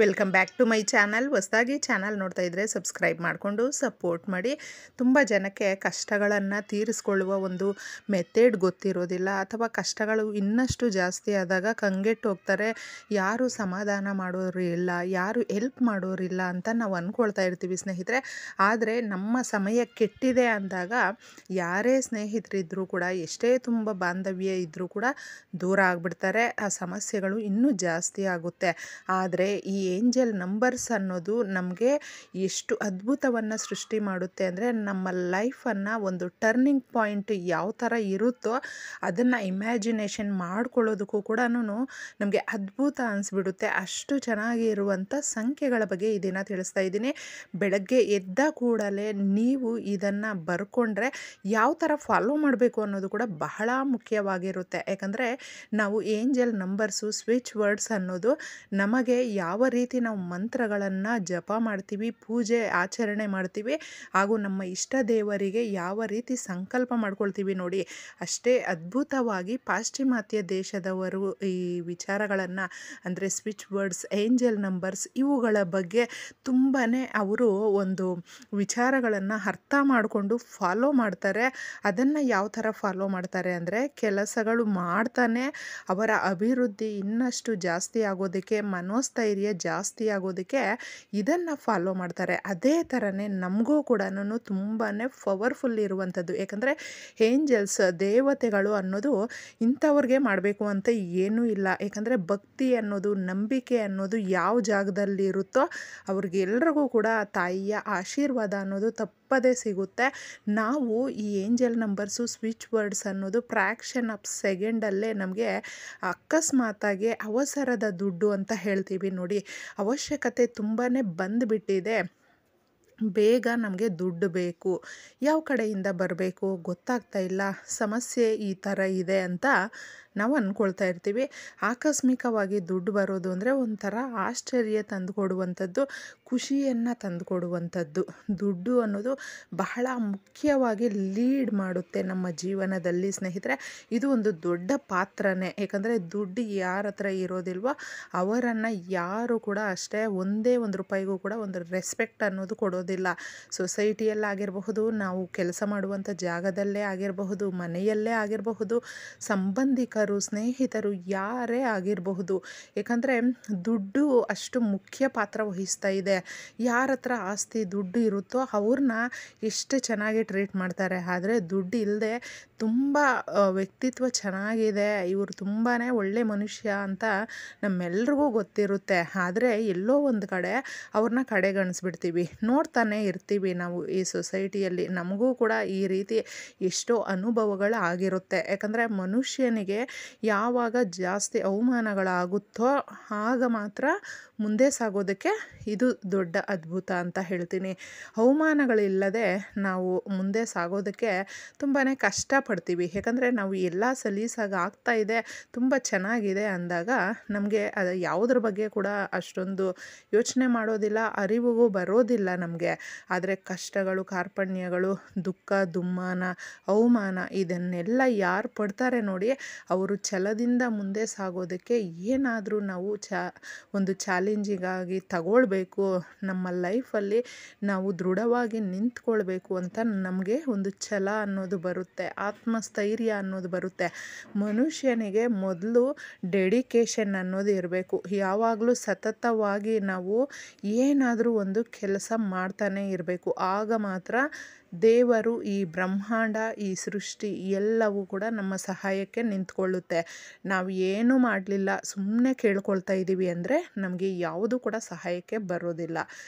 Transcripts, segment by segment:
Welcome back to my channel. ಹೊಸದಾಗಿ channel ನೋಡ್ತಾ ಇದ್ದರೆ ಸಬ್ಸ್ಕ್ರೈಬ್ ಮಾಡಿಕೊಂಡು ಸಪೋರ್ಟ್ ಮಾಡಿ. ತುಂಬ ಜನಕ್ಕೆ ಕಷ್ಟಗಳನ್ನು ತೀರಿಸ್ಕೊಳ್ಳುವ ಒಂದು ಮೆಥಡ್ ಗೊತ್ತಿರೋದಿಲ್ಲ, ಅಥವಾ ಕಷ್ಟಗಳು ಇನ್ನಷ್ಟು ಜಾಸ್ತಿ ಆದಾಗ ಕಂಗೆಟ್ಟು ಹೋಗ್ತಾರೆ. ಯಾರು ಸಮಾಧಾನ ಮಾಡೋರು ಇಲ್ಲ, ಯಾರು ಹೆಲ್ಪ್ ಮಾಡೋರಿಲ್ಲ ಅಂತ ನಾವು ಅಂದ್ಕೊಳ್ತಾ ಇರ್ತೀವಿ ಸ್ನೇಹಿತರೆ. ಆದರೆ ನಮ್ಮ ಸಮಯ ಕೆಟ್ಟಿದೆ ಅಂದಾಗ ಯಾರೇ ಸ್ನೇಹಿತರಿದ್ದರೂ ಕೂಡ, ಎಷ್ಟೇ ತುಂಬ ಬಾಂಧವ್ಯ ಇದ್ದರೂ ಕೂಡ ದೂರ ಆಗಿಬಿಡ್ತಾರೆ. ಆ ಸಮಸ್ಯೆಗಳು ಇನ್ನೂ ಜಾಸ್ತಿ ಆಗುತ್ತೆ. ಆದರೆ ಈ ಏಂಜಲ್ ನಂಬರ್ಸ್ ಅನ್ನೋದು ನಮಗೆ ಎಷ್ಟು ಅದ್ಭುತವನ್ನು ಸೃಷ್ಟಿ ಮಾಡುತ್ತೆ ಅಂದರೆ, ನಮ್ಮ ಲೈಫನ್ನು ಒಂದು ಟರ್ನಿಂಗ್ ಪಾಯಿಂಟ್ ಯಾವ ಥರ ಇರುತ್ತೋ ಅದನ್ನು ಇಮ್ಯಾಜಿನೇಷನ್ ಮಾಡ್ಕೊಳ್ಳೋದಕ್ಕೂ ಕೂಡ ನಮಗೆ ಅದ್ಭುತ ಅನಿಸ್ಬಿಡುತ್ತೆ. ಅಷ್ಟು ಚೆನ್ನಾಗಿ ಇರುವಂಥ ಸಂಖ್ಯೆಗಳ ಬಗ್ಗೆ ಈ ದಿನ ತಿಳಿಸ್ತಾ ಇದ್ದೀನಿ. ಬೆಳಗ್ಗೆ ಎದ್ದ ಕೂಡಲೇ ನೀವು ಇದನ್ನು ಬರ್ಕೊಂಡ್ರೆ ಯಾವ ಥರ ಫಾಲೋ ಮಾಡಬೇಕು ಅನ್ನೋದು ಕೂಡ ಬಹಳ ಮುಖ್ಯವಾಗಿರುತ್ತೆ. ಯಾಕಂದರೆ ನಾವು ಏಂಜಲ್ ನಂಬರ್ಸು, ಸ್ವಿಚ್ ವರ್ಡ್ಸ್ ಅನ್ನೋದು ನಮಗೆ ಯಾವ ರೀತಿ ನಾವು ಮಂತ್ರಗಳನ್ನು ಜಪ ಮಾಡ್ತೀವಿ, ಪೂಜೆ ಆಚರಣೆ ಮಾಡ್ತೀವಿ, ಹಾಗೂ ನಮ್ಮ ಇಷ್ಟ ದೇವರಿಗೆ ಯಾವ ರೀತಿ ಸಂಕಲ್ಪ ಮಾಡ್ಕೊಳ್ತೀವಿ ನೋಡಿ, ಅಷ್ಟೇ ಅದ್ಭುತವಾಗಿ ಪಾಶ್ಚಿಮಾತ್ಯ ದೇಶದವರು ಈ ವಿಚಾರಗಳನ್ನು ಅಂದರೆ ಸ್ವಿಚ್ ವರ್ಡ್ಸ್, ಏಂಜಲ್ ನಂಬರ್ಸ್ ಇವುಗಳ ಬಗ್ಗೆ ತುಂಬಾ ಅವರು ಒಂದು ವಿಚಾರಗಳನ್ನು ಅರ್ಥ ಮಾಡಿಕೊಂಡು ಫಾಲೋ ಮಾಡ್ತಾರೆ. ಅದನ್ನು ಯಾವ ಥರ ಫಾಲೋ ಮಾಡ್ತಾರೆ ಅಂದರೆ, ಕೆಲಸಗಳು ಮಾಡ್ತಾನೆ ಅವರ ಅಭಿವೃದ್ಧಿ ಇನ್ನಷ್ಟು ಜಾಸ್ತಿ ಆಗೋದಕ್ಕೆ, ಮನೋಸ್ಥೈರ್ಯ ಜಾಸ್ತಿ ಆಗೋದಕ್ಕೆ ಇದನ್ನು ಫಾಲೋ ಮಾಡ್ತಾರೆ. ಅದೇ ಥರನೇ ನಮಗೂ ಕೂಡ ತುಂಬಾ ಪವರ್ಫುಲ್ ಇರುವಂಥದ್ದು. ಯಾಕಂದರೆ ಏಂಜಲ್ಸ್, ದೇವತೆಗಳು ಅನ್ನೋದು ಇಂಥವ್ರಿಗೆ ಮಾಡಬೇಕು ಅಂತ ಏನೂ ಇಲ್ಲ. ಯಾಕಂದರೆ ಭಕ್ತಿ ಅನ್ನೋದು, ನಂಬಿಕೆ ಅನ್ನೋದು ಯಾವ ಜಾಗದಲ್ಲಿ ಇರುತ್ತೋ ಅವ್ರಿಗೆಲ್ರಿಗೂ ಕೂಡ ತಾಯಿಯ ಆಶೀರ್ವಾದ ಅನ್ನೋದು ತಪ್ಪದೇ ಸಿಗುತ್ತೆ. ನಾವು ಈ ಏಂಜಲ್ ನಂಬರ್ಸು, ಸ್ವಿಚ್ ವರ್ಡ್ಸ್ ಅನ್ನೋದು ಫ್ರ್ಯಾಕ್ಷನ್ ಆಫ್ ಸೆಕೆಂಡಲ್ಲೇ ನಮಗೆ ಅಕಸ್ಮಾತಾಗಿ ಅವಸರದ ದುಡ್ಡು ಅಂತ ಹೇಳ್ತೀವಿ ನೋಡಿ, ಅವಶ್ಯಕತೆ ತುಂಬಾ ಬಂದುಬಿಟ್ಟಿದೆ. ಬೇಗ ನಮಗೆ ದುಡ್ಡು ಬೇಕು, ಯಾವ ಕಡೆಯಿಂದ ಬರಬೇಕು ಗೊತ್ತಾಗ್ತಾ ಇಲ್ಲ, ಸಮಸ್ಯೆ ಈ ಥರ ಇದೆ ಅಂತ ನಾವು ಅಂದ್ಕೊಳ್ತಾ ಇರ್ತೀವಿ. ಆಕಸ್ಮಿಕವಾಗಿ ದುಡ್ಡು ಬರೋದು ಅಂದರೆ ಒಂಥರ ಆಶ್ಚರ್ಯ ತಂದುಕೊಡುವಂಥದ್ದು, ಖುಷಿಯನ್ನು ತಂದುಕೊಡುವಂಥದ್ದು. ದುಡ್ಡು ಅನ್ನೋದು ಬಹಳ ಮುಖ್ಯವಾಗಿ ಲೀಡ್ ಮಾಡುತ್ತೆ ನಮ್ಮ ಜೀವನದಲ್ಲಿ ಸ್ನೇಹಿತರೆ. ಇದು ಒಂದು ದೊಡ್ಡ ಪಾತ್ರನೇ. ಯಾಕಂದರೆ ದುಡ್ಡು ಯಾರ ಹತ್ರ ಇರೋದಿಲ್ವೋ ಅವರನ್ನು ಯಾರು ಕೂಡ ಅಷ್ಟೇ ಒಂದೇ ಒಂದು ರೂಪಾಯಿಗೂ ಕೂಡ ಒಂದು ರೆಸ್ಪೆಕ್ಟ್ ಅನ್ನೋದು ಕೊಡೋದಿಲ್ಲ. ಸೊಸೈಟಿಯಲ್ಲಾಗಿರಬಹುದು, ನಾವು ಕೆಲಸ ಮಾಡುವಂಥ ಜಾಗದಲ್ಲೇ ಆಗಿರಬಹುದು, ಮನೆಯಲ್ಲೇ ಆಗಿರಬಹುದು, ಸಂಬಂಧಿಕರು, ಸ್ನೇಹಿತರು ಯಾರೇ ಆಗಿರಬಹುದು. ಯಾಕಂದರೆ ದುಡ್ಡು ಅಷ್ಟು ಮುಖ್ಯ ಪಾತ್ರ ವಹಿಸ್ತಾ ಇದೆ. ಯಾರ ಹತ್ರ ಆಸ್ತಿ ದುಡ್ಡು ಇರುತ್ತೋ ಅವ್ರನ್ನ ಎಷ್ಟು ಚೆನ್ನಾಗಿ ಟ್ರೀಟ್ ಮಾಡ್ತಾರೆ. ಆದರೆ ದುಡ್ಡು ಇಲ್ಲದೆ ತುಂಬ ವ್ಯಕ್ತಿತ್ವ ಚೆನ್ನಾಗಿದೆ, ಇವರು ತುಂಬಾ ಒಳ್ಳೆ ಮನುಷ್ಯ ಅಂತ ನಮ್ಮೆಲ್ರಿಗೂ ಗೊತ್ತಿರುತ್ತೆ. ಆದರೆ ಎಲ್ಲೋ ಒಂದು ಕಡೆ ಅವ್ರನ್ನ ಕಡೆಗಣಿಸ್ಬಿಡ್ತೀವಿ. ನೋಡ್ತಾನೆ ಇರ್ತೀವಿ ನಾವು ಈ ಸೊಸೈಟಿಯಲ್ಲಿ. ನಮಗೂ ಕೂಡ ಈ ರೀತಿ ಎಷ್ಟೋ ಅನುಭವಗಳು ಆಗಿರುತ್ತೆ. ಯಾಕಂದರೆ ಮನುಷ್ಯನಿಗೆ ಯಾವಾಗ ಜಾಸ್ತಿ ಅವಮಾನಗಳಾಗುತ್ತೋ ಆಗ ಮಾತ್ರ ಮುಂದೆ ಸಾಗೋದಕ್ಕೆ ಇದು ದೊಡ್ಡ ಅದ್ಭುತ ಅಂತ ಹೇಳ್ತೀನಿ. ಅವಮಾನಗಳಿಲ್ಲದೆ ನಾವು ಮುಂದೆ ಸಾಗೋದಕ್ಕೆ ತುಂಬಾ ಕಷ್ಟಪಡ್ತೀವಿ. ಯಾಕಂದರೆ ನಾವು ಎಲ್ಲ ಸಲೀಸಾಗಿ ಆಗ್ತಾ ಇದೆ, ತುಂಬ ಚೆನ್ನಾಗಿದೆ ಅಂದಾಗ ನಮಗೆ ಅದು ಯಾವುದ್ರ ಬಗ್ಗೆ ಕೂಡ ಅಷ್ಟೊಂದು ಯೋಚನೆ ಮಾಡೋದಿಲ್ಲ, ಅರಿವಿಗೂ ಬರೋದಿಲ್ಲ ನಮಗೆ. ಆದರೆ ಕಷ್ಟಗಳು, ಕಾರ್ಪಣ್ಯಗಳು, ದುಃಖ, ದುಮ್ಮಾನ, ಅವಮಾನ ಇದನ್ನೆಲ್ಲ ಯಾರು ಪಡ್ತಾರೆ ನೋಡಿ, ಅವರು ಛಲದಿಂದ ಮುಂದೆ ಸಾಗೋದಕ್ಕೆ ಏನಾದರೂ ನಾವು ಒಂದು ಚಾಲೆಂಜಿಗಾಗಿ ತಗೊಳ್ಬೇಕು, ನಮ್ಮ ಲೈಫಲ್ಲಿ ನಾವು ದೃಢವಾಗಿ ನಿಂತ್ಕೊಳ್ಬೇಕು ಅಂತ ನಮಗೆ ಒಂದು ಛಲ ಅನ್ನೋದು ಬರುತ್ತೆ, ಆತ್ಮಸ್ಥೈರ್ಯ ಅನ್ನೋದು ಬರುತ್ತೆ. ಮನುಷ್ಯನಿಗೆ ಮೊದಲು ಡೆಡಿಕೇಶನ್ ಅನ್ನೋದು ಇರಬೇಕು. ಯಾವಾಗಲೂ ಸತತವಾಗಿ ನಾವು ಏನಾದರೂ ಒಂದು ಕೆಲಸ ಮಾಡ್ತಾನೆ ಇರಬೇಕು. ಆಗ ಮಾತ್ರ ದೇವರು, ಈ ಬ್ರಹ್ಮಾಂಡ, ಈ ಸೃಷ್ಟಿ ಎಲ್ಲವೂ ಕೂಡ ನಮ್ಮ ಸಹಾಯಕ್ಕೆ ನಿಂತ್ಕೊಳ್ಳುತ್ತೆ. ನಾವು ಏನೂ ಮಾಡಲಿಲ್ಲ, ಸುಮ್ಮನೆ ಕೇಳ್ಕೊಳ್ತಾ ಇದ್ದೀವಿ ಅಂದರೆ ನಮಗೆ ಯಾವುದೂ ಕೂಡ ಸಹಾಯಕ್ಕೆ ಬರೋದಿಲ್ಲ.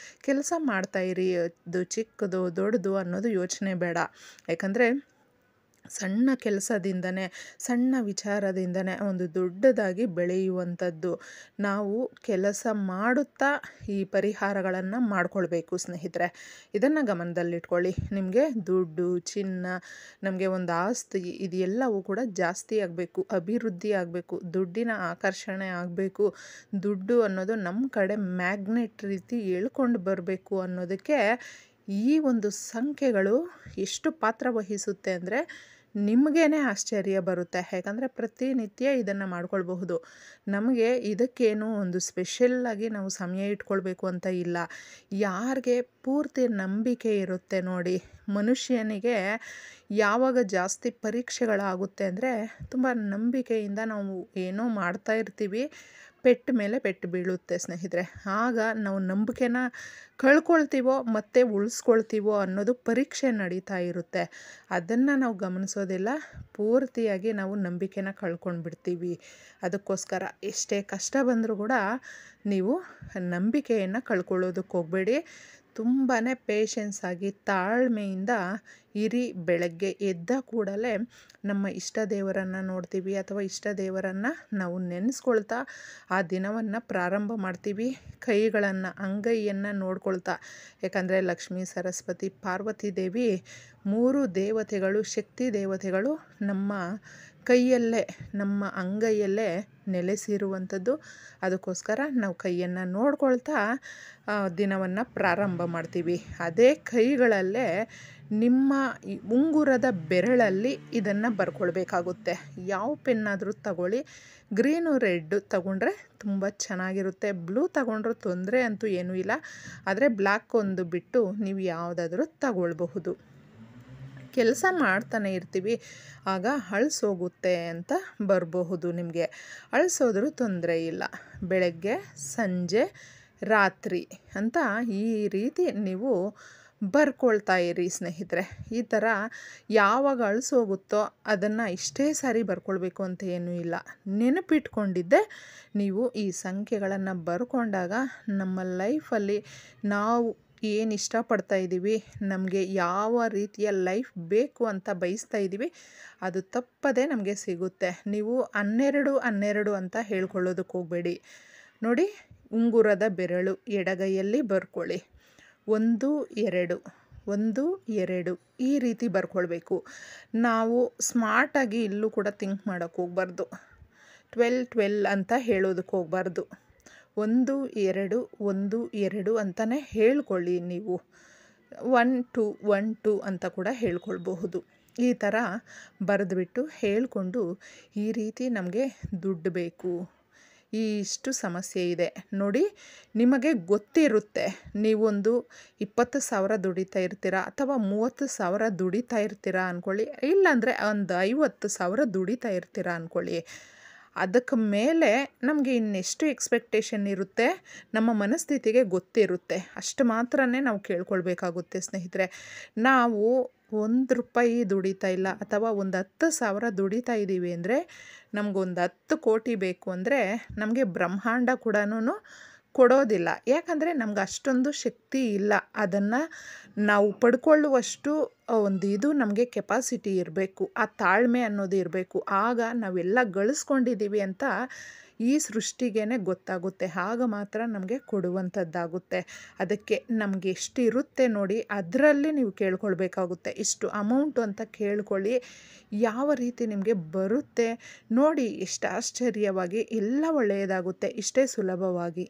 ಕೆಲಸ ಮಾಡ್ತಾಯಿರಿ, ಅದು ಚಿಕ್ಕದು ದೊಡ್ಡದು ಅನ್ನೋದು ಯೋಚನೆ ಬೇಡ. ಯಾಕಂದರೆ ಸಣ್ಣ ಕೆಲಸದಿಂದನೇ, ಸಣ್ಣ ವಿಚಾರದಿಂದನೇ ಒಂದು ದೊಡ್ಡದಾಗಿ ಬೆಳೆಯುವಂಥದ್ದು. ನಾವು ಕೆಲಸ ಮಾಡುತ್ತಾ ಈ ಪರಿಹಾರಗಳನ್ನು ಮಾಡ್ಕೊಳ್ಬೇಕು ಸ್ನೇಹಿತರೆ. ಇದನ್ನು ಗಮನದಲ್ಲಿಟ್ಕೊಳ್ಳಿ. ನಿಮಗೆ ದುಡ್ಡು, ಚಿನ್ನ, ನಮಗೆ ಒಂದು ಆಸ್ತಿ ಇದೆಲ್ಲವೂ ಕೂಡ ಜಾಸ್ತಿ ಆಗಬೇಕು, ಅಭಿವೃದ್ಧಿ ಆಗಬೇಕು, ದುಡ್ಡಿನ ಆಕರ್ಷಣೆ ಆಗಬೇಕು, ದುಡ್ಡು ಅನ್ನೋದು ನಮ್ಮ ಕಡೆ ಮ್ಯಾಗ್ನೆಟ್ ರೀತಿ ಎಳ್ಕೊಂಡು ಬರಬೇಕು ಅನ್ನೋದಕ್ಕೆ ಈ ಒಂದು ಸಂಖ್ಯೆಗಳು ಎಷ್ಟು ಪಾತ್ರ ವಹಿಸುತ್ತೆ ಅಂದರೆ, ನಿಮಗೇನೆ ಆಶ್ಚರ್ಯ ಬರುತ್ತೆ. ಯಾಕಂದರೆ ಪ್ರತಿನಿತ್ಯ ಇದನ್ನು ಮಾಡ್ಕೊಳ್ಬಹುದು. ನಮಗೆ ಇದಕ್ಕೇನು ಒಂದು ಸ್ಪೆಷಲ್ಲಾಗಿ ನಾವು ಸಮಯ ಇಟ್ಕೊಳ್ಬೇಕು ಅಂತ ಇಲ್ಲ. ಯಾರಿಗೆ ಪೂರ್ತಿ ನಂಬಿಕೆ ಇರುತ್ತೆ ನೋಡಿ, ಮನುಷ್ಯನಿಗೆ ಯಾವಾಗ ಜಾಸ್ತಿ ಪರೀಕ್ಷೆಗಳಾಗುತ್ತೆ ಅಂದರೆ ತುಂಬ ನಂಬಿಕೆಯಿಂದ ನಾವು ಏನೋ ಮಾಡ್ತಾ ಇರ್ತೀವಿ, ಪೆಟ್ಟು ಮೇಲೆ ಪೆಟ್ಟು ಬೀಳುತ್ತೆ ಸ್ನೇಹಿತರೆ. ಆಗ ನಾವು ನಂಬಿಕೆನ ಕಳ್ಕೊಳ್ತೀವೋ ಮತ್ತು ಉಳಿಸ್ಕೊಳ್ತೀವೋ ಅನ್ನೋದು ಪರೀಕ್ಷೆ ನಡೀತಾ ಇರುತ್ತೆ. ಅದನ್ನು ನಾವು ಗಮನಿಸೋದಿಲ್ಲ, ಪೂರ್ತಿಯಾಗಿ ನಾವು ನಂಬಿಕೆನ ಕಳ್ಕೊಂಡು ಬಿಡ್ತೀವಿ. ಅದಕ್ಕೋಸ್ಕರ ಎಷ್ಟೇ ಕಷ್ಟ ಬಂದರೂ ಕೂಡ ನೀವು ನಂಬಿಕೆಯನ್ನು ಕಳ್ಕೊಳ್ಳೋದಕ್ಕೆ ಹೋಗಬೇಡಿ. ತುಂಬಾ ಪೇಷನ್ಸ್ ಆಗಿ ತಾಳ್ಮೆಯಿಂದ ಇರಿ. ಬೆಳಗ್ಗೆ ಎದ್ದ ಕೂಡಲೇ ನಮ್ಮ ಇಷ್ಟ ದೇವರನ್ನು ನೋಡ್ತೀವಿ ಅಥವಾ ಇಷ್ಟ ದೇವರನ್ನು ನಾವು ನೆನೆಸ್ಕೊಳ್ತಾ ಆ ದಿನವನ್ನು ಪ್ರಾರಂಭ ಮಾಡ್ತೀವಿ. ಕೈಗಳನ್ನು ಅಂಗೈಯನ್ನು ನೋಡ್ಕೊಳ್ತಾ, ಯಾಕಂದರೆ ಲಕ್ಷ್ಮೀ, ಸರಸ್ವತಿ, ಪಾರ್ವತಿ ದೇವಿ 3 ದೇವತೆಗಳು, ಶಕ್ತಿ ದೇವತೆಗಳು ನಮ್ಮ ಕೈಯಲ್ಲೇ, ನಮ್ಮ ಅಂಗೈಯಲ್ಲೇ ನೆಲೆಸಿರುವಂಥದ್ದು. ಅದಕ್ಕೋಸ್ಕರ ನಾವು ಕೈಯನ್ನು ನೋಡ್ಕೊಳ್ತಾ ದಿನವನ್ನು ಪ್ರಾರಂಭ ಮಾಡ್ತೀವಿ. ಅದೇ ಕೈಗಳಲ್ಲೇ ನಿಮ್ಮ ಉಂಗುರದ ಬೆರಳಲ್ಲಿ ಇದನ್ನು ಬರ್ಕೊಳ್ಬೇಕಾಗುತ್ತೆ. ಯಾವ ಪೆನ್ನಾದರೂ ತಗೊಳ್ಳಿ. ಗ್ರೀನು, ರೆಡ್ಡು ತಗೊಂಡ್ರೆ ತುಂಬ ಚೆನ್ನಾಗಿರುತ್ತೆ. ಬ್ಲೂ ತಗೊಂಡ್ರೂ ತೊಂದರೆ ಅಂತೂ ಏನೂ ಇಲ್ಲ. ಆದರೆ ಬ್ಲ್ಯಾಕ್ ಒಂದು ಬಿಟ್ಟು ನೀವು ಯಾವುದಾದ್ರೂ ತಗೊಳ್ಬಹುದು. ಕೆಲಸ ಮಾಡ್ತಾನೆ ಇರ್ತೀವಿ, ಆಗ ಅಳಿಸೋಗುತ್ತೆ ಅಂತ ಬರಬಹುದು. ನಿಮಗೆ ಅಳಿಸೋದ್ರೂ ತೊಂದರೆ ಇಲ್ಲ. ಬೆಳಗ್ಗೆ, ಸಂಜೆ, ರಾತ್ರಿ ಅಂತ ಈ ರೀತಿ ನೀವು ಬರ್ಕೊಳ್ತಾ ಇರಿ ಸ್ನೇಹಿತರೆ. ಈ ಥರ ಯಾವಾಗ ಅಳಿಸೋಗುತ್ತೋ ಅದನ್ನು ಇಷ್ಟೇ ಸಾರಿ ಬರ್ಕೊಳ್ಬೇಕು ಅಂತ ಏನೂ ಇಲ್ಲ. ನೆನಪಿಟ್ಕೊಂಡಿದ್ದೆ ನೀವು ಈ ಸಂಖ್ಯೆಗಳನ್ನು ಬರ್ಕೊಂಡಾಗ ನಮ್ಮ ಲೈಫಲ್ಲಿ ನಾವು ಏನು ಇಷ್ಟಪಡ್ತಾ ಇದ್ದೀವಿ, ನಮಗೆ ಯಾವ ರೀತಿಯ ಲೈಫ್ ಬೇಕು ಅಂತ ಬಯಸ್ತಾ ಇದ್ದೀವಿ, ಅದು ತಪ್ಪದೇ ನಮಗೆ ಸಿಗುತ್ತೆ. ನೀವು 12 12 ಅಂತ ಹೇಳ್ಕೊಳ್ಳೋದಕ್ಕೆ ಹೋಗಬೇಡಿ. ನೋಡಿ, ಉಂಗುರದ ಬೆರಳು ಎಡಗೈಯಲ್ಲಿ ಬರ್ಕೊಳ್ಳಿ. 1 2 1 2 ಈ ರೀತಿ ಬರ್ಕೊಳ್ಬೇಕು. ನಾವು ಸ್ಮಾರ್ಟಾಗಿ ಇಲ್ಲೂ ಕೂಡ ಥಿಂಕ್ ಮಾಡೋಕ್ಕೆ ಹೋಗಬಾರ್ದು. 12 12 ಅಂತ ಹೇಳೋದಕ್ಕೆ ಹೋಗಬಾರ್ದು. 1 2 1 2 ಅಂತಲೇ ಹೇಳ್ಕೊಳ್ಳಿ. ನೀವು 1 2 1 2 ಅಂತ ಕೂಡ ಹೇಳ್ಕೊಳ್ಬಹುದು. ಈ ಥರ ಬರೆದುಬಿಟ್ಟು ಹೇಳ್ಕೊಂಡು, ಈ ರೀತಿ ನಮಗೆ ದುಡ್ಡು ಬೇಕು, ಇಷ್ಟು ಸಮಸ್ಯೆ ಇದೆ ನೋಡಿ. ನಿಮಗೆ ಗೊತ್ತಿರುತ್ತೆ, ನೀವೊಂದು 20,000 ದುಡಿತಾ ಇರ್ತೀರಾ ಅಥವಾ 30,000 ದುಡಿತಾ ಇರ್ತೀರಾ ಅಂದ್ಕೊಳ್ಳಿ, ಇಲ್ಲಾಂದರೆ ಒಂದು 50,000 ದುಡಿತಾ ಇರ್ತೀರಾ ಅಂದ್ಕೊಳ್ಳಿ. ಅದಕ್ಕೆ ಮೇಲೆ ನಮಗೆ ಇನ್ನೆಷ್ಟು ಎಕ್ಸ್ಪೆಕ್ಟೇಷನ್ ಇರುತ್ತೆ, ನಮ್ಮ ಮನಸ್ಥಿತಿಗೆ ಗೊತ್ತಿರುತ್ತೆ. ಅಷ್ಟು ಮಾತ್ರನೇ ನಾವು ಕೇಳ್ಕೊಳ್ಬೇಕಾಗುತ್ತೆ ಸ್ನೇಹಿತರೆ. ನಾವು ₹1 ದುಡಿತಾ ಇಲ್ಲ ಅಥವಾ ಒಂದು 10,000 ದುಡಿತಾ ಇದ್ದೀವಿ ಅಂದರೆ, ನಮಗೊಂದು 10 ಕೋಟಿ ಬೇಕು ಅಂದರೆ ನಮಗೆ ಬ್ರಹ್ಮಾಂಡ ಕೂಡ ಕೊಡೋದಿಲ್ಲ. ಯಾಕಂದರೆ ನಮ್ಗೆ ಅಷ್ಟೊಂದು ಶಕ್ತಿ ಇಲ್ಲ. ಅದನ್ನು ನಾವು ಪಡ್ಕೊಳ್ಳುವಷ್ಟು ಇದು ನಮಗೆ ಕೆಪಾಸಿಟಿ ಇರಬೇಕು, ಆ ತಾಳ್ಮೆ ಅನ್ನೋದು ಇರಬೇಕು. ಆಗ ನಾವೆಲ್ಲ ಗಳಿಸ್ಕೊಂಡಿದ್ದೀವಿ ಅಂತ ಈ ಸೃಷ್ಟಿಗೇ ಗೊತ್ತಾಗುತ್ತೆ. ಆಗ ಮಾತ್ರ ನಮಗೆ ಕೊಡುವಂಥದ್ದಾಗುತ್ತೆ. ಅದಕ್ಕೆ ನಮಗೆ ಎಷ್ಟು ಇರುತ್ತೆ ನೋಡಿ, ಅದರಲ್ಲಿ ನೀವು ಕೇಳ್ಕೊಳ್ಬೇಕಾಗುತ್ತೆ. ಇಷ್ಟು ಅಮೌಂಟು ಅಂತ ಕೇಳ್ಕೊಳ್ಳಿ. ಯಾವ ರೀತಿ ನಿಮಗೆ ಬರುತ್ತೆ ನೋಡಿ, ಎಷ್ಟು ಆಶ್ಚರ್ಯವಾಗಿ ಎಲ್ಲ ಒಳ್ಳೆಯದಾಗುತ್ತೆ, ಇಷ್ಟೇ ಸುಲಭವಾಗಿ.